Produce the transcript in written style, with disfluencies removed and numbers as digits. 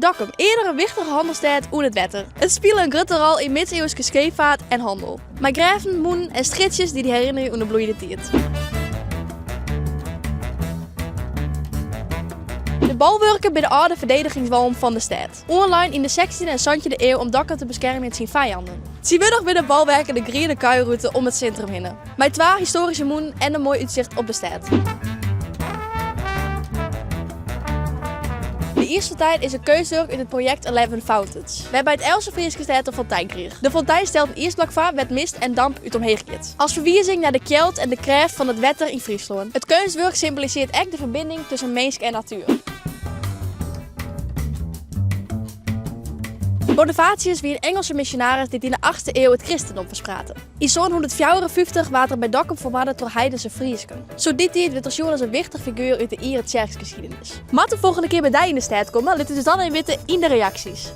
Dokkum, eerder een wichtige handelstad onder het wetter. Het speelde een grote rol in middeleeuwse scheepvaart en handel. Maar graven, moenen en stritjes die herinneren je aan de bloeiende tijd. De bouwwerken bij de oude verdedigingswalm van de stad. Online in de 16e en 17e eeuw om Dokkum te beschermen tegen zijn vijanden. Ziewillig bij de bouwwerken de grede kuiroute om het centrum heen. Met 2 historische moenen en een mooi uitzicht op de stad. De eerste tijd is een keusdurk in het project 11 Fountains, waarbij het Else Friese stad een fontein kreeg. De fontein stelt een eerst blok voor met mist en damp uit omheen giet. Als verwijzing naar de kjeld en de kracht van het wetter in Friesland. Het kunstwerk symboliseert echt de verbinding tussen mens en natuur. Bonifatius wie een Engelse missionaris die in de 8e eeuw het christendom verspraten. In zo'n 154 werd er bij Dokkum verwarden door heidense Friesken. Zo dit tijd werd er als een wichtig figuur uit de Ire kerkgeschiedenis. Mag de volgende keer bij die in de stad komen, laat het dus dan even weten in de reacties.